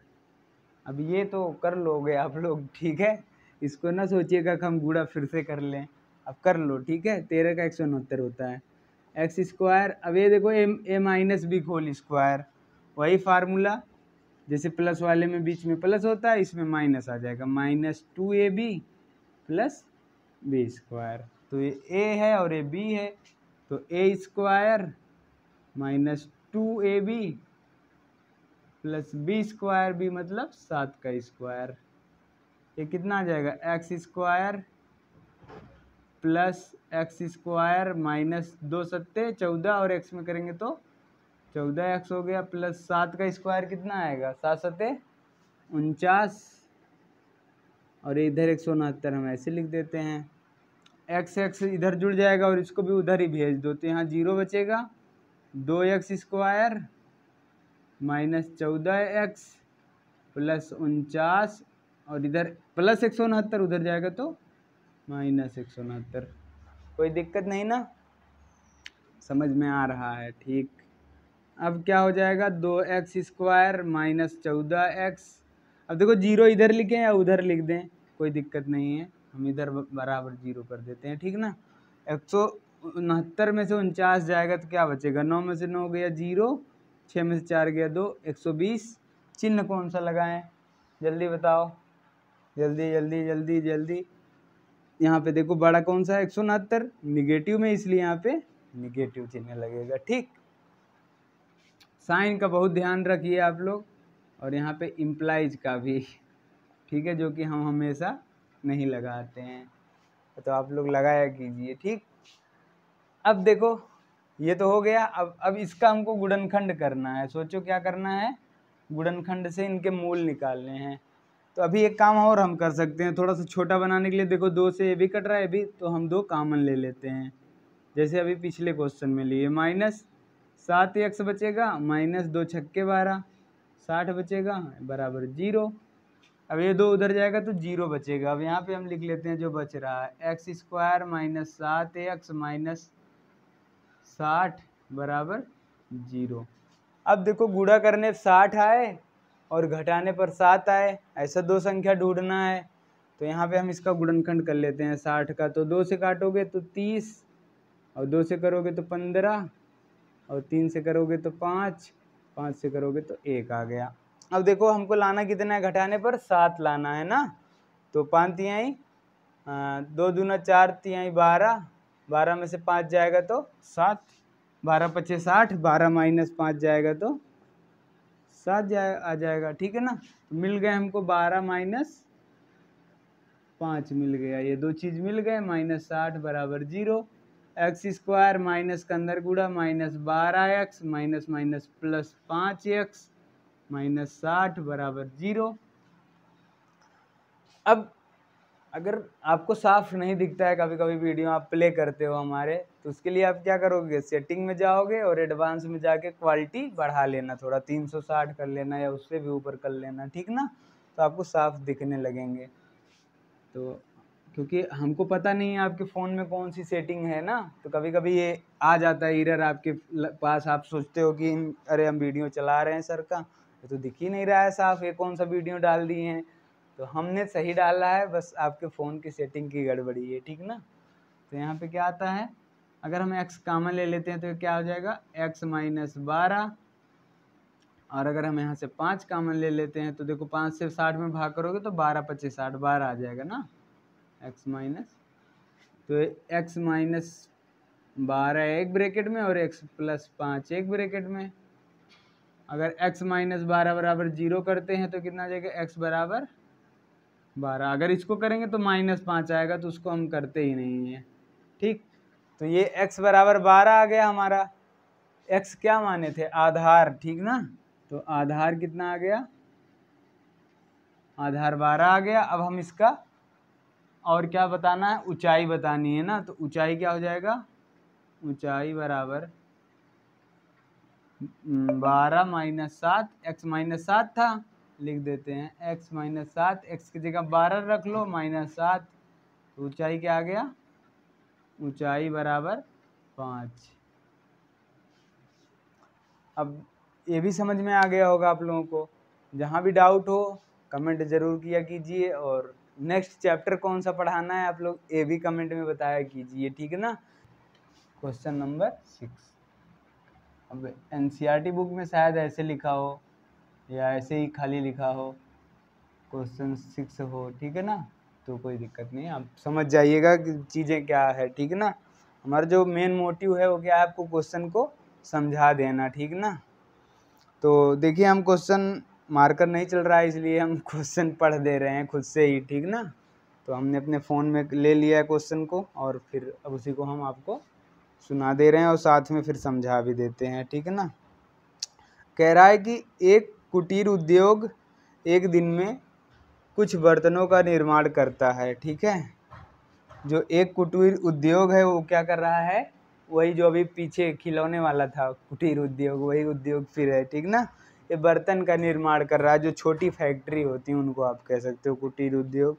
A: अब ये तो कर लोगे आप लोग, ठीक है, इसको ना सोचिएगा कि हम गुणा फिर से कर लें, अब कर लो, ठीक है। 13 का 169 होता है एक्स स्क्वायर। अब ये देखो ए माइनस बी होल स्क्वायर, वही फार्मूला, जैसे प्लस वाले में बीच में प्लस होता है, इसमें माइनस आ जाएगा, -2ab प्लस बी स्क्वायर। तो ये ए है और ये बी है, तो A square -2ab plus B square, B मतलब 7 का स्क्वायर। ये कितना आ जाएगा X square plus X square minus 2 सत्ते 14 और एक्स में करेंगे तो 14x हो गया, प्लस 7 का स्क्वायर कितना आएगा 7 सत्ते 49 और इधर 169 हम ऐसे लिख देते हैं। x इधर जुड़ जाएगा और इसको भी उधर ही भेज दो, तो यहाँ 0 बचेगा, 2x square minus 14x plus 49 और इधर प्लस 169 उधर जाएगा तो माइनस 169। कोई दिक्कत नहीं ना, समझ में आ रहा है, ठीक। अब क्या हो जाएगा 2x स्क्वायर माइनस 14x। अब देखो 0 इधर लिखें या उधर लिख दें, कोई दिक्कत नहीं है, हम इधर बराबर 0 कर देते हैं, ठीक ना। 169 में से 49 जाएगा तो क्या बचेगा, 9 में से 9 गया 0, 6 में से 4 गया 2, 120। चिन्ह कौन सा लगाएं, जल्दी बताओ, जल्दी जल्दी जल्दी जल्दी। यहाँ पे देखो बड़ा कौन सा है 169, निगेटिव में, इसलिए यहाँ पे निगेटिव चिन्ह लगेगा, ठीक। साइन का बहुत ध्यान रखिए आप लोग, और यहाँ पे इम्प्लाइज का भी, ठीक है, जो कि हम हमेशा नहीं लगाते हैं, तो आप लोग लगाया कीजिए, ठीक। अब देखो ये तो हो गया, अब इसका हमको गुणनखंड करना है। सोचो क्या करना है, गुणनखंड से इनके मूल निकालने हैं। तो अभी एक काम और हम कर सकते हैं, थोड़ा सा छोटा बनाने के लिए, देखो 2 से ये भी कट रहा है भी, तो हम 2 कॉमन ले लेते हैं, जैसे अभी पिछले क्वेश्चन में लिए। माइनस 7x बचेगा, माइनस 2 छक्के 12, 60 बचेगा बराबर 0। अब ये 2 उधर जाएगा तो 0 बचेगा। अब यहाँ पे हम लिख लेते हैं जो बच रहा है x square minus 7x minus 60 बराबर 0। अब देखो गुणा करने 60 आए और घटाने पर 7 आए, ऐसा 2 संख्या ढूंढना है। तो यहाँ पे हम इसका गुणनखंड कर लेते हैं 60 का, तो 2 से काटोगे तो 30 और 2 से करोगे तो 15 और 3 से करोगे तो 5, 5 से करोगे तो 1 आ गया। अब देखो हमको लाना कितना है, घटाने पर 7 लाना है ना, तो 5 तिहाई 2 दूना 4 तिहाई 12, 12 में से 5 जाएगा तो 7, 12 पचे 60, 12 माइनस 5 जाएगा तो 7 आ जाएगा, ठीक है ना। तो मिल गए हमको 12 माइनस 5 मिल गया, ये 2 चीज़ मिल गए, माइनस 60 बराबर 0। एक्स स्क्वायर माइनस का अंदर गुड़ा minus 12x minus minus plus 5x minus 60 बराबर 0। अब अगर आपको साफ नहीं दिखता है, कभी कभी वीडियो आप प्ले करते हो हमारे, तो उसके लिए आप क्या करोगे, सेटिंग में जाओगे और एडवांस में जाके क्वालिटी बढ़ा लेना, थोड़ा 360 कर लेना या उससे भी ऊपर कर लेना, ठीक ना, तो आपको साफ दिखने लगेंगे। तो क्योंकि हमको पता नहीं है आपके फ़ोन में कौन सी सेटिंग है ना, तो कभी कभी ये आ जाता है एरर आपके पास। आप सोचते हो कि अरे हम वीडियो चला रहे हैं सर का, ये तो दिख ही नहीं रहा है साफ, ये कौन सा वीडियो डाल दिए हैं। तो हमने सही डाला है, बस आपके फ़ोन की सेटिंग की गड़बड़ी है, ठीक ना। तो यहाँ पे क्या आता है, अगर हम x कॉमन ले लेते हैं तो क्या हो जाएगा x माइनस 12, और अगर हम यहाँ से 5 कॉमन ले लेते हैं तो देखो 5 से 60 में भाग करोगे तो 12 25 60 12 आ जाएगा ना, x माइनस, तो x माइनस 12 एक ब्रैकेट में और x प्लस 5 एक ब्रैकेट में। अगर x माइनस 12 बराबर 0 करते हैं तो कितना आ जाएगा, x बराबर 12। अगर इसको करेंगे तो माइनस 5 आएगा, तो उसको हम करते ही नहीं है, ठीक। तो ये x बराबर 12 आ गया हमारा। x क्या माने थे, आधार, ठीक ना। तो आधार कितना आ गया, आधार 12 आ गया। अब हम इसका और क्या बताना है, ऊंचाई बतानी है ना। तो ऊंचाई क्या हो जाएगा, ऊंचाई बराबर 12 माइनस 7, x माइनस 7 था, लिख देते हैं x माइनस 7, x की जगह 12 रख लो माइनस 7, तो ऊंचाई क्या आ गया, ऊंचाई बराबर 5। अब ये भी समझ में आ गया होगा आप लोगों को। जहाँ भी डाउट हो कमेंट ज़रूर किया कीजिए, और नेक्स्ट चैप्टर कौन सा पढ़ाना है आप लोग ये भी कमेंट में बताया कीजिए, ठीक है ना। Question number 6। अब एनसीईआरटी बुक में शायद ऐसे लिखा हो या ऐसे ही खाली लिखा हो, क्वेश्चन 6 हो, ठीक है ना। तो कोई दिक्कत नहीं, आप समझ जाइएगा कि चीज़ें क्या है, ठीक है ना। हमारा जो मेन मोटिव है वो क्या है, आपको क्वेश्चन को समझा देना, ठीक ना। तो देखिए हम क्वेश्चन मार्कर नहीं चल रहा है, इसलिए हम क्वेश्चन पढ़ दे रहे हैं खुद से ही, ठीक ना। तो हमने अपने फ़ोन में ले लिया है क्वेश्चन को, और फिर अब उसी को हम आपको सुना दे रहे हैं और साथ में फिर समझा भी देते हैं, ठीक है ना। कह रहा है कि एक कुटीर उद्योग एक दिन में कुछ बर्तनों का निर्माण करता है, ठीक है। जो एक कुटीर उद्योग है वो क्या कर रहा है, वही जो अभी पीछे खिलौने वाला था कुटीर उद्योग, वही उद्योग फिर है, ठीक ना। ये बर्तन का निर्माण कर रहा है, जो छोटी फैक्ट्री होती है उनको आप कह सकते हो कुटीर उद्योग।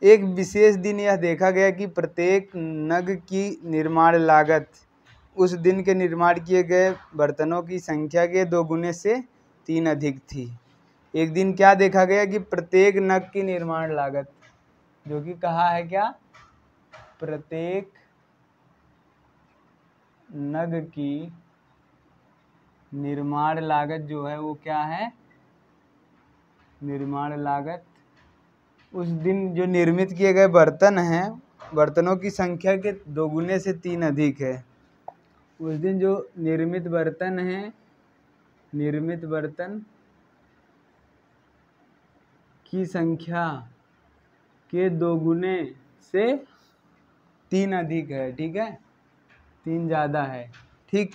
A: एक विशेष दिन यह देखा गया कि प्रत्येक नग की निर्माण लागत उस दिन के निर्माण किए गए बर्तनों की संख्या के 2 गुने से 3 अधिक थी। एक दिन क्या देखा गया कि प्रत्येक नग की निर्माण लागत, जो कि कहा है क्या, प्रत्येक नग की निर्माण लागत जो है वो क्या है, निर्माण लागत उस दिन जो निर्मित किए गए बर्तन हैं, बर्तनों की संख्या के 2 गुने से 3 अधिक है। उस दिन जो निर्मित बर्तन हैं, निर्मित बर्तन की संख्या के 2 गुने से 3 अधिक है, ठीक है, 3 ज़्यादा है, ठीक।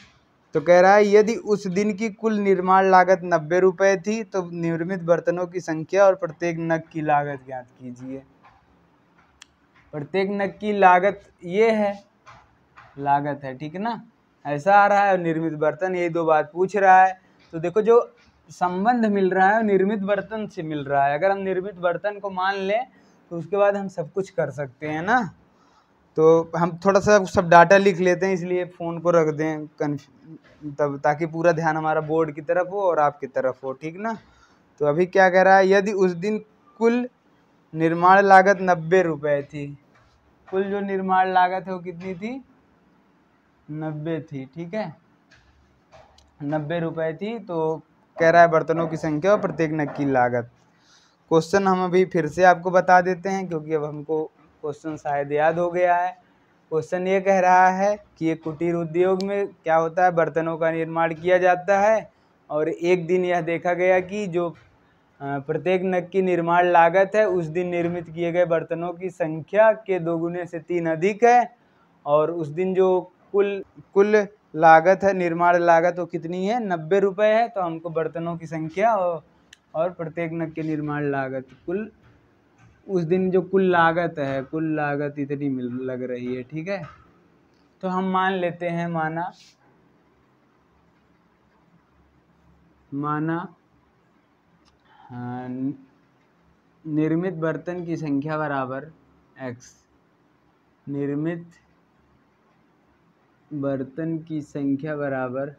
A: तो कह रहा है यदि उस दिन की कुल निर्माण लागत 90 रुपये थी तो निर्मित बर्तनों की संख्या और प्रत्येक नग की लागत ज्ञात कीजिए। प्रत्येक नग की लागत ये है, लागत है, ठीक है ना, ऐसा आ रहा है। निर्मित बर्तन, ये 2 बात पूछ रहा है। तो देखो जो संबंध मिल रहा है निर्मित बर्तन से मिल रहा है। अगर हम निर्मित बर्तन को मान लें तो उसके बाद हम सब कुछ कर सकते हैं ना। तो हम थोड़ा सा सब डाटा लिख लेते हैं, इसलिए फ़ोन को रख दें तब, ताकि पूरा ध्यान हमारा बोर्ड की तरफ हो और आपकी तरफ हो, ठीक ना। तो अभी क्या कह रहा है, यदि उस दिन कुल निर्माण लागत 90 रुपये थी, कुल जो निर्माण लागत है वो कितनी थी, 90 थी, ठीक है, 90 रुपये थी। तो कह रहा है बर्तनों की संख्या और प्रत्येक नग की लागत। क्वेश्चन हम अभी फिर से आपको बता देते हैं, क्योंकि अब हमको क्वेश्चन शायद याद हो गया है। क्वेश्चन ये कह रहा है कि एक कुटीर उद्योग में क्या होता है, बर्तनों का निर्माण किया जाता है, और एक दिन यह देखा गया कि जो प्रत्येक नग की निर्माण लागत है उस दिन निर्मित किए गए बर्तनों की संख्या के 2 गुने से 3 अधिक है, और उस दिन जो कुल लागत है, निर्माण लागत, वो कितनी है, 90 रुपये है। तो हमको बर्तनों की संख्या और प्रत्येक नग की निर्माण लागत, कुल उस दिन जो कुल लागत है, कुल लागत इतनी लग रही है, ठीक है। तो हम मान लेते हैं, माना निर्मित बर्तन की संख्या बराबर x निर्मित बर्तन की संख्या बराबर,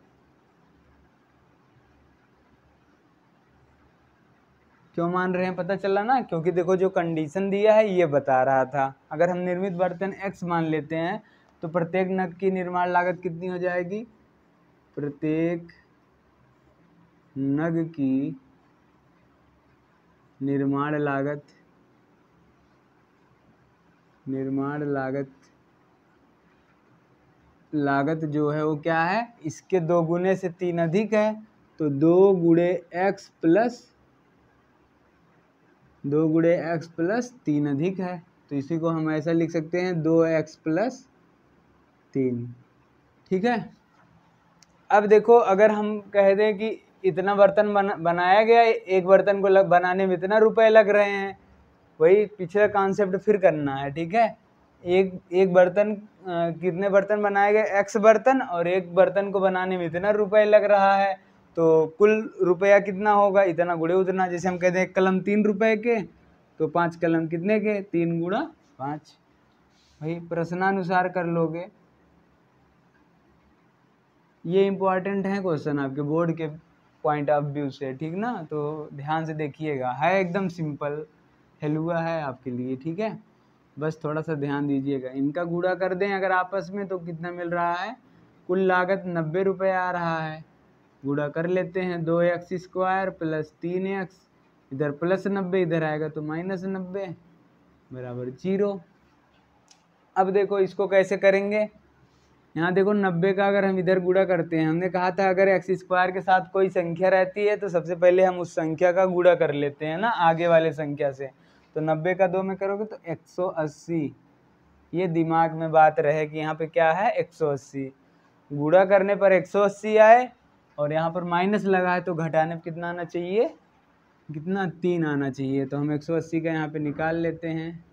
A: क्यों मान रहे हैं पता चला ना, क्योंकि देखो जो कंडीशन दिया है ये बता रहा था। अगर हम निर्मित बर्तन x मान लेते हैं तो प्रत्येक नग की निर्माण लागत कितनी हो जाएगी, प्रत्येक नग की निर्माण लागत जो है वो क्या है, इसके 2 गुने से 3 अधिक है, तो 2 गुणे x प्लस 3 अधिक है, तो इसी को हम ऐसा लिख सकते हैं 2x प्लस 3। ठीक है। अब देखो अगर हम कह दें कि इतना बर्तन बनाया गया, एक बर्तन को बनाने में इतना रुपए लग रहे हैं, वही पिछला कॉन्सेप्ट फिर करना है। ठीक है। एक बर्तन कितने बर्तन बनाए गए, x बर्तन, और एक बर्तन को बनाने में इतना रुपए लग रहा है, तो कुल रुपया कितना होगा, इतना गुणे उतना। जैसे हम कहते हैं कलम 3 रुपए के, तो 5 कलम कितने के, 3 गुणा 5। भाई प्रश्नानुसार कर लोगे, ये इम्पोर्टेंट है क्वेश्चन आपके बोर्ड के पॉइंट ऑफ व्यू से। ठीक ना, तो ध्यान से देखिएगा, है एकदम सिंपल हलवा है आपके लिए। ठीक है, बस थोड़ा सा ध्यान दीजिएगा। इनका गुणा कर दें अगर आपस में तो कितना मिल रहा है, कुल लागत 90 रुपये आ रहा है। गुणा कर लेते हैं, 2x स्क्वायर प्लस 3x, इधर प्लस 90 इधर आएगा तो माइनस 90 बराबर 0। अब देखो इसको कैसे करेंगे, यहाँ देखो 90 का अगर हम इधर गुणा करते हैं, हमने कहा था अगर x स्क्वायर के साथ कोई संख्या रहती है तो सबसे पहले हम उस संख्या का गुणा कर लेते हैं ना आगे वाले संख्या से। तो 90 का 2 में करोगे तो 180। ये दिमाग में बात रहे कि यहाँ पे क्या है 180, गुणा करने पर 180 आए और यहाँ पर माइनस लगा है तो घटाने पर कितना आना चाहिए, कितना 3 आना चाहिए। तो हम 180 का यहाँ पे निकाल लेते हैं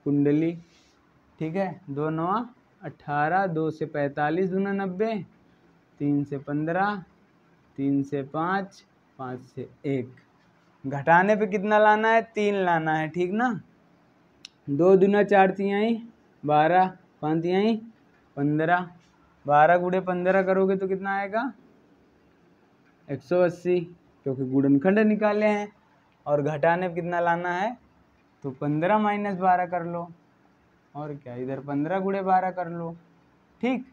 A: कुंडली। ठीक है, 2 9 18, 2 से 45 दूना 90, 3 से 15, 3 से 5, 5 से 1, घटाने पे कितना लाना है, 3 लाना है। ठीक ना, 2 दूना 4 तिहाई 12, 5 तिहाई 15, 12 गुणे 15 करोगे तो कितना आएगा 180, क्योंकि गुणनखंड निकाले हैं। और घटाने पे कितना लाना है, तो 15 माइनस 12 कर लो, और क्या इधर 15 गुणे 12 कर लो। ठीक,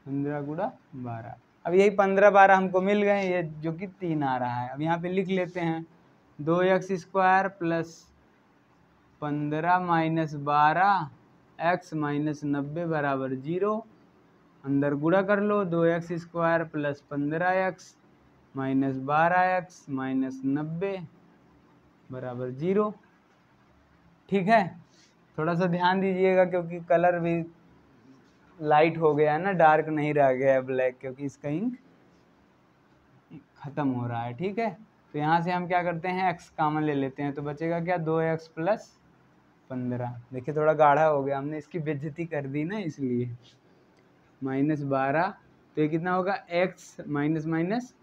A: 15 गुणा 12। अब यही 15 12 हमको मिल गए, ये जो कि 3 आ रहा है। अब यहाँ पे लिख लेते हैं 2x square plus 15 minus 12 x minus 90 बराबर 0। अंदर गुणा कर लो, 2x square plus 15x minus 12x minus 90 बराबर 0। ठीक है, थोड़ा सा ध्यान दीजिएगा क्योंकि कलर भी लाइट हो गया है ना, डार्क नहीं रह गया है ब्लैक, क्योंकि इसका इंक खत्म हो रहा है। ठीक है, तो यहाँ से हम क्या करते हैं x कॉमन ले लेते हैं, तो बचेगा क्या 2x प्लस 15। देखिए थोड़ा गाढ़ा हो गया, हमने इसकी बेइज्जती कर दी ना इसलिए। माइनस 12, तो ये कितना होगा x माइनस माइनस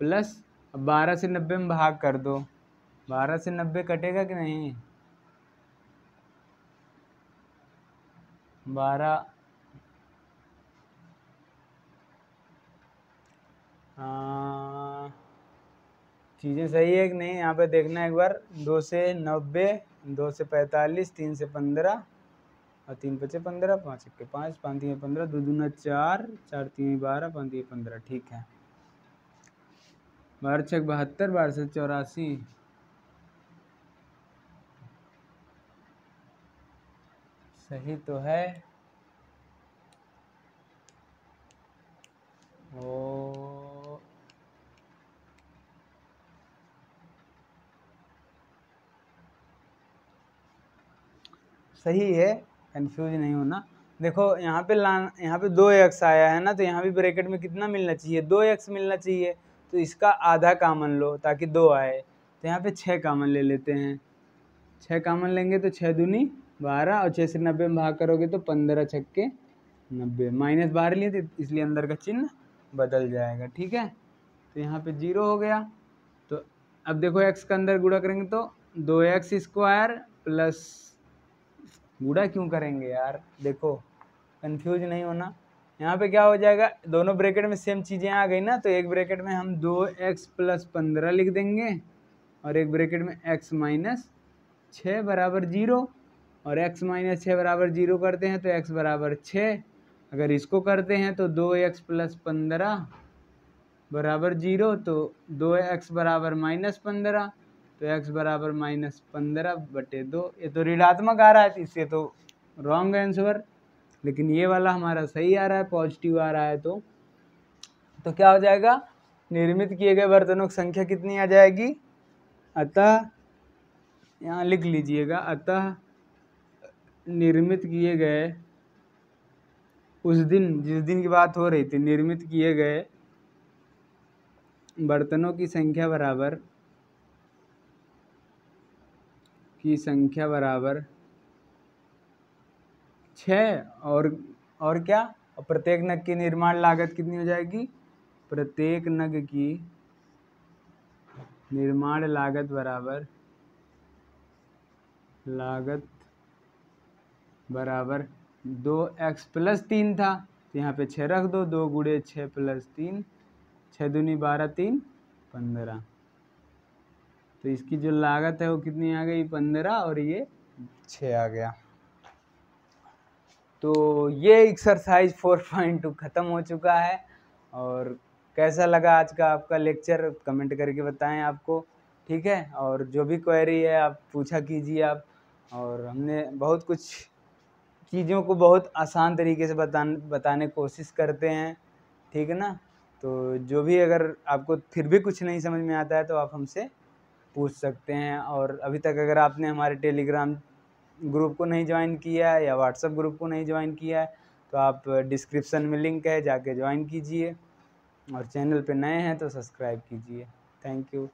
A: प्लस, अब 12 से 90 में भाग कर दो, 12 से 90 कटेगा कि नहीं, 12 चीज़ें सही है कि नहीं यहाँ पे देखना एक बार। 2 से 90, 2 से 45, 3 से 15 और 3 बचे 15, 5 1 5, 5 3 15, 2 दूना 4, 4 3 12, 5 3 15। ठीक है, 12 6 72, 12 से 84, सही तो है। ओ सही है, कंफ्यूज नहीं होना। देखो यहाँ पे यहाँ पे 2x आया है ना, तो यहाँ भी ब्रैकेट में कितना मिलना चाहिए, 2x मिलना चाहिए, तो इसका आधा कामन लो ताकि 2 आए। तो यहाँ पे 6 कामन ले लेते हैं, 6 कामन लेंगे तो 6 दूनी 12, और 6 से 90 में भाग करोगे तो 15 छक्के 90, माइनस 12 लिए थे इसलिए अंदर का चिन्ह बदल जाएगा। ठीक है, तो यहाँ पे 0 हो गया। तो अब देखो x का अंदर गुणा करेंगे तो 2x स्क्वायर प्लस गुणा क्यों करेंगे यार, देखो कंफ्यूज नहीं होना। यहाँ पे क्या हो जाएगा, दोनों ब्रैकेट में सेम चीज़ें आ गई ना, तो एक ब्रैकेट में हम 2x + 15 लिख देंगे और एक ब्रैकेट में x - 6 बराबर 0, और x - 6 बराबर 0 करते हैं तो x बराबर 6। अगर इसको करते हैं तो 2x + 15 बराबर 0, तो 2x बराबर -15, तो x बराबर -15/2। ये तो ऋणात्मक आ रहा है, इससे तो रॉन्ग आंसर, लेकिन ये वाला हमारा सही आ रहा है, पॉजिटिव आ रहा है। तो क्या हो जाएगा, निर्मित किए गए बर्तनों की संख्या कितनी आ जाएगी। अतः यहाँ लिख लीजिएगा, अतः निर्मित किए गए, उस दिन जिस दिन की बात हो रही थी, निर्मित किए गए बर्तनों की संख्या बराबर 6, और क्या, और प्रत्येक नग की निर्माण लागत कितनी हो जाएगी, प्रत्येक नग की निर्माण लागत बराबर 2x + 3 था, तो यहाँ पे 6 रख दो, 2 × 6 + 3, 6 दूनी 12, 3 15। तो इसकी जो लागत है वो कितनी आ गई, 15, और ये 6 आ गया। तो ये एक्सरसाइज 4.2 ख़त्म हो चुका है। और कैसा लगा आज का आपका लेक्चर, कमेंट करके बताएं आपको, ठीक है। और जो भी क्वेरी है आप पूछा कीजिए आप, और हमने बहुत कुछ चीज़ों को बहुत आसान तरीके से बताने की कोशिश करते हैं, ठीक है ना। तो जो भी अगर आपको फिर भी कुछ नहीं समझ में आता है तो आप हमसे पूछ सकते हैं। और अभी तक अगर आपने हमारे टेलीग्राम ग्रुप को नहीं ज्वाइन किया है या व्हाट्सएप ग्रुप को नहीं ज्वाइन किया है तो आप डिस्क्रिप्शन में लिंक है, जाके ज्वाइन कीजिए। और चैनल पे नए हैं तो सब्सक्राइब कीजिए। Thank you.